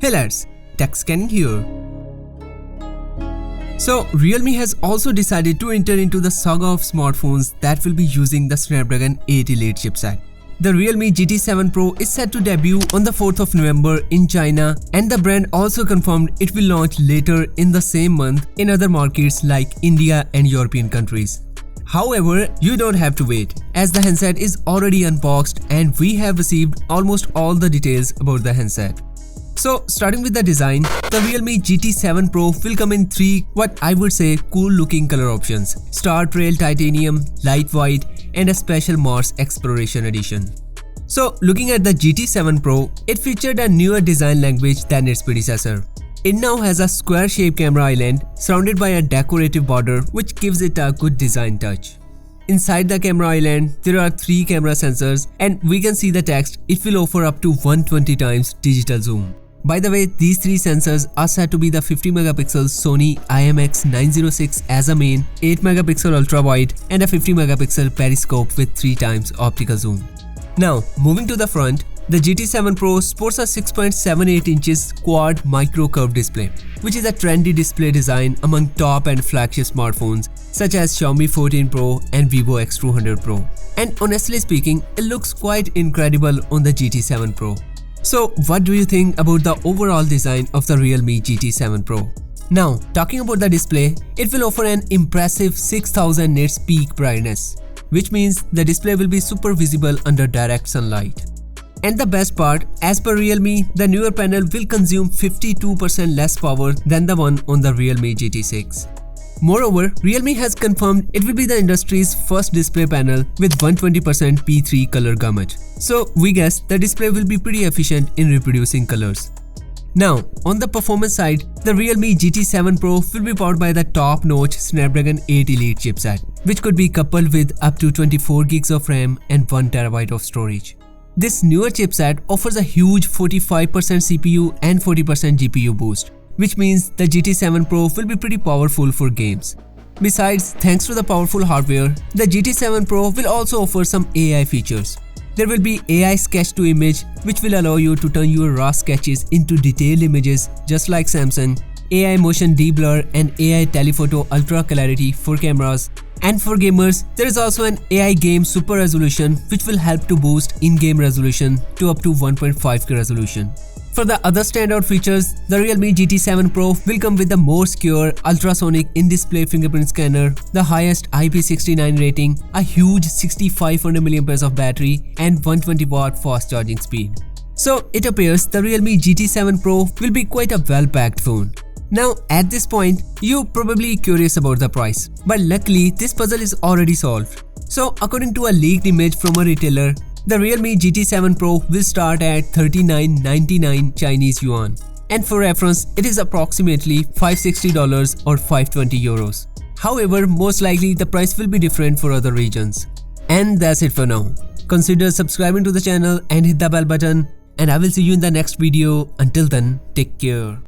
Hey lads, TechScanning here. So Realme has also decided to enter into the saga of smartphones that will be using the Snapdragon 8 Elite chipset. The Realme GT 7 Pro is set to debut on the 4th of November in China, and the brand also confirmed it will launch later in the same month in other markets like India and European countries. However, you don't have to wait, as the handset is already unboxed and we have received almost all the details about the handset. So starting with the design, the Realme GT 7 Pro will come in three what I would say cool looking color options: Star Trail Titanium, Light White and a special Mars Exploration Edition. So looking at the GT 7 Pro, it featured a newer design language than its predecessor. It now has a square-shaped camera island surrounded by a decorative border which gives it a good design touch. Inside the camera island, there are 3 camera sensors and we can see the text. It will offer up to 120 times digital zoom. By the way, these 3 sensors are said to be the 50 megapixel Sony IMX906 as a main, 8 megapixel ultra wide and a 50 megapixel periscope with 3 times optical zoom. Now moving to the front, the GT 7 Pro sports a 6.78 inches quad micro curved display, which is a trendy display design among top-end flagship smartphones such as Xiaomi 14 Pro and Vivo X200 Pro. And honestly speaking, it looks quite incredible on the GT 7 Pro. So what do you think about the overall design of the Realme GT 7 Pro? Now talking about the display, it will offer an impressive 6000 nits peak brightness, which means the display will be super visible under direct sunlight. And the best part, as per Realme, the newer panel will consume 52% less power than the one on the Realme GT 6. Moreover, Realme has confirmed it will be the industry's first display panel with 120% P3 color gamut. So we guess the display will be pretty efficient in reproducing colors. Now, on the performance side, the Realme GT 7 Pro will be powered by the top-notch Snapdragon 8 Elite chipset, which could be coupled with up to 24 gigs of RAM and 1 TB of storage. This newer chipset offers a huge 45% CPU and 40% GPU boost, which means the GT 7 Pro will be pretty powerful for games. Besides, thanks to the powerful hardware, the GT 7 Pro will also offer some AI features. There will be AI sketch to image, which will allow you to turn your raw sketches into detailed images just like Samsung, AI motion deblur and AI telephoto ultra clarity for cameras. And for gamers, there is also an AI game super resolution which will help to boost in-game resolution to up to 1.5K resolution. For the other standout features, the Realme GT 7 Pro will come with the more secure ultrasonic in-display fingerprint scanner, the highest IP69 rating, a huge 6500 mAh of battery and 120W fast charging speed. So it appears the Realme GT 7 Pro will be quite a well-packed phone. Now at this point, you're probably curious about the price, but luckily this puzzle is already solved. So according to a leaked image from a retailer, the Realme GT 7 Pro will start at 39.99 Chinese yuan, and for reference, it is approximately $560 or 520 euros. However, most likely the price will be different for other regions. And that's it for now. Consider subscribing to the channel and hit the bell button, and I will see you in the next video. Until then, take care.